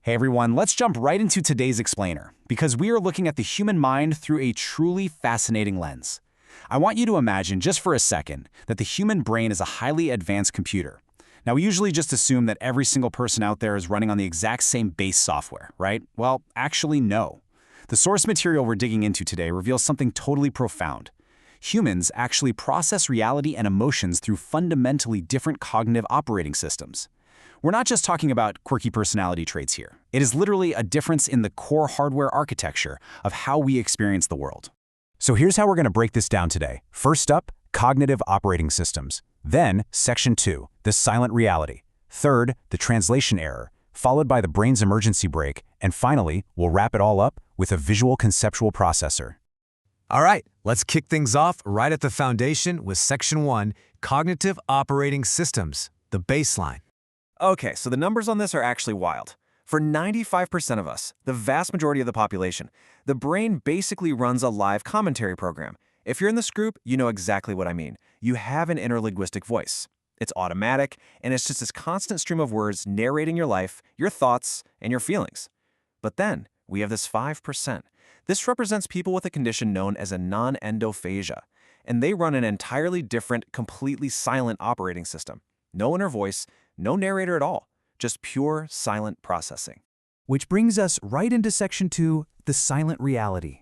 Hey everyone, let's jump right into today's explainer, because we are looking at the human mind through a truly fascinating lens. I want you to imagine just for a second that the human brain is a highly advanced computer. Now, we usually just assume that every single person out there is running on the exact same base software, right? Well, actually, no. The source material we're digging into today reveals something totally profound. Humans actually process reality and emotions through fundamentally different cognitive operating systems. We're not just talking about quirky personality traits here. It is literally a difference in the core hardware architecture of how we experience the world. So here's how we're going to break this down today. First up, cognitive operating systems. Then, Section 2, the silent reality. Third, the translation error, followed by the brain's emergency brake. And finally, we'll wrap it all up with a visual-conceptual processor. All right, let's kick things off right at the foundation with Section 1, Cognitive Operating Systems, the baseline. Okay, so the numbers on this are actually wild. For 95% of us, the vast majority of the population, the brain basically runs a live commentary program. If you're in this group, you know exactly what I mean. You have an inner linguistic voice. It's automatic, and it's just this constant stream of words narrating your life, your thoughts, and your feelings. But then, we have this 5%. This represents people with a condition known as a non-endophasia, and they run an entirely different, completely silent operating system. No inner voice, no narrator at all, just pure silent processing. Which brings us right into Section 2, the silent reality.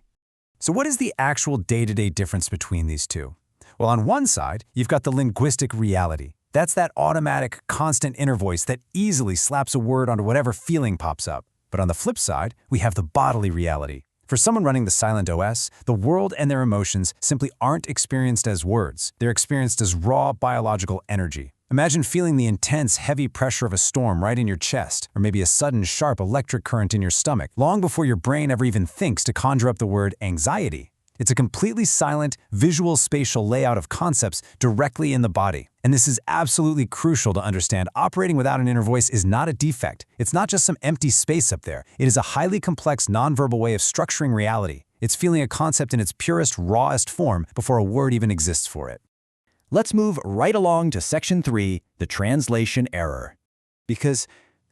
So what is the actual day-to-day difference between these two? Well, on one side, you've got the linguistic reality. That's that automatic, constant inner voice that easily slaps a word onto whatever feeling pops up. But on the flip side, we have the bodily reality. For someone running the silent OS, the world and their emotions simply aren't experienced as words. They're experienced as raw biological energy. Imagine feeling the intense, heavy pressure of a storm right in your chest, or maybe a sudden, sharp electric current in your stomach, long before your brain ever even thinks to conjure up the word anxiety. It's a completely silent, visual spatial layout of concepts directly in the body. And this is absolutely crucial to understand. Operating without an inner voice is not a defect. It's not just some empty space up there. It is a highly complex, nonverbal way of structuring reality. It's feeling a concept in its purest, rawest form before a word even exists for it. Let's move right along to Section 3, the translation error. Because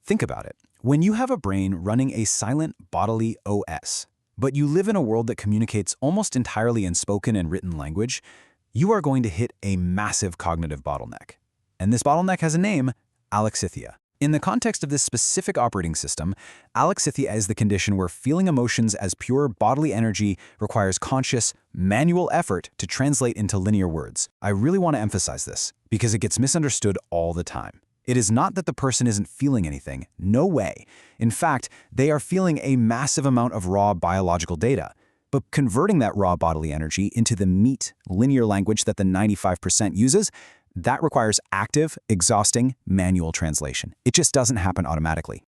think about it. When you have a brain running a silent bodily OS, but you live in a world that communicates almost entirely in spoken and written language, you are going to hit a massive cognitive bottleneck. And this bottleneck has a name, alexithia. In the context of this specific operating system, alexithia is the condition where feeling emotions as pure bodily energy requires conscious, manual effort to translate into linear words. I really want to emphasize this, because it gets misunderstood all the time. It is not that the person isn't feeling anything. No way. In fact, they are feeling a massive amount of raw biological data. But converting that raw bodily energy into the meat, linear language that the 95% uses, that requires active, exhausting, manual translation. It just doesn't happen automatically.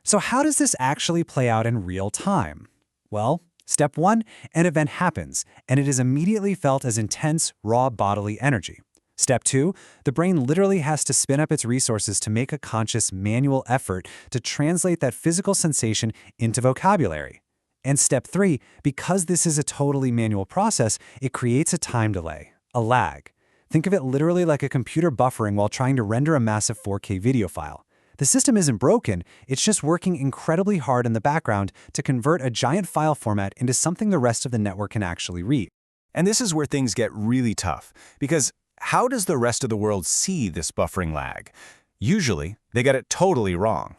So how does this actually play out in real time? Well, step 1, an event happens, and it is immediately felt as intense, raw bodily energy. Step 2, the brain literally has to spin up its resources to make a conscious manual effort to translate that physical sensation into vocabulary. And step 3, because this is a totally manual process, it creates a time delay, a lag. Think of it literally like a computer buffering while trying to render a massive 4K video file. The system isn't broken, it's just working incredibly hard in the background to convert a giant file format into something the rest of the network can actually read. And this is where things get really tough, because how does the rest of the world see this buffering lag? Usually, they get it totally wrong.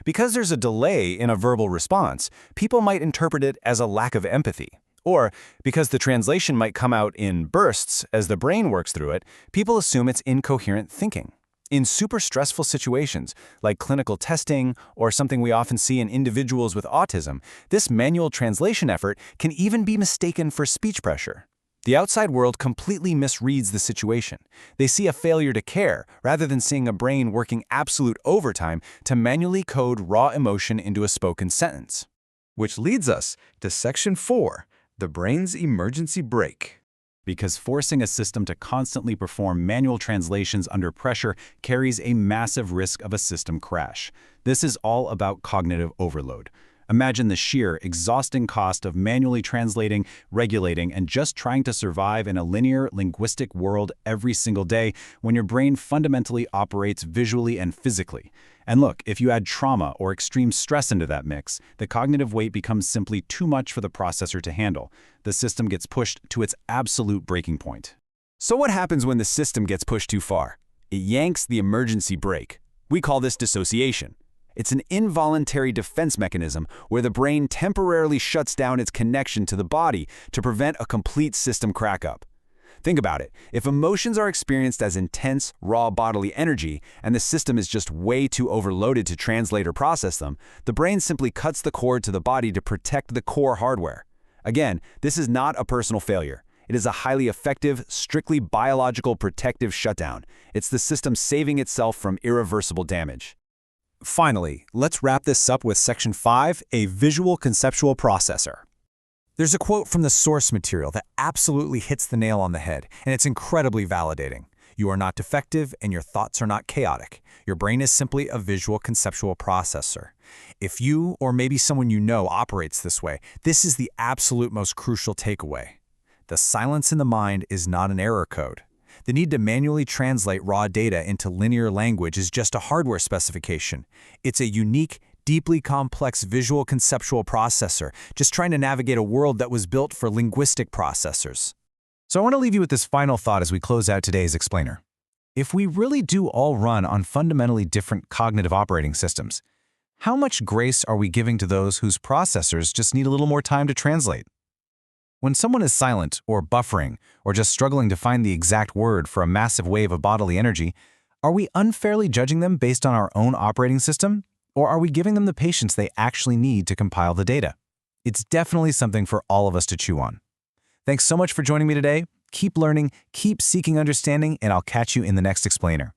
Because there's a delay in a verbal response, people might interpret it as a lack of empathy. Or, because the translation might come out in bursts as the brain works through it, people assume it's incoherent thinking. In super stressful situations, like clinical testing or something we often see in individuals with autism, this manual translation effort can even be mistaken for speech pressure. The outside world completely misreads the situation. They see a failure to care, rather than seeing a brain working absolute overtime to manually code raw emotion into a spoken sentence. Which leads us to Section 4, the brain's emergency brake. Because forcing a system to constantly perform manual translations under pressure carries a massive risk of a system crash. This is all about cognitive overload. Imagine the sheer, exhausting cost of manually translating, regulating, and just trying to survive in a linear, linguistic world every single day when your brain fundamentally operates visually and physically. And look, if you add trauma or extreme stress into that mix, the cognitive weight becomes simply too much for the processor to handle. The system gets pushed to its absolute breaking point. So what happens when the system gets pushed too far? It yanks the emergency brake. We call this dissociation. It's an involuntary defense mechanism where the brain temporarily shuts down its connection to the body to prevent a complete system crack-up. Think about it. If emotions are experienced as intense, raw bodily energy, and the system is just way too overloaded to translate or process them, the brain simply cuts the cord to the body to protect the core hardware. Again, this is not a personal failure. It is a highly effective, strictly biological protective shutdown. It's the system saving itself from irreversible damage. Finally, let's wrap this up with Section 5, a visual-conceptual processor. There's a quote from the source material that absolutely hits the nail on the head, and it's incredibly validating. You are not defective, and your thoughts are not chaotic. Your brain is simply a visual-conceptual processor. If you, or maybe someone you know, operates this way, this is the absolute most crucial takeaway. The silence in the mind is not an error code. The need to manually translate raw data into linear language is just a hardware specification. It's a unique, deeply complex visual-conceptual processor, just trying to navigate a world that was built for linguistic processors. So I want to leave you with this final thought as we close out today's explainer. If we really do all run on fundamentally different cognitive operating systems, how much grace are we giving to those whose processors just need a little more time to translate? When someone is silent or buffering or just struggling to find the exact word for a massive wave of bodily energy, are we unfairly judging them based on our own operating system? Or are we giving them the patience they actually need to compile the data? It's definitely something for all of us to chew on. Thanks so much for joining me today. Keep learning, keep seeking understanding, and I'll catch you in the next explainer.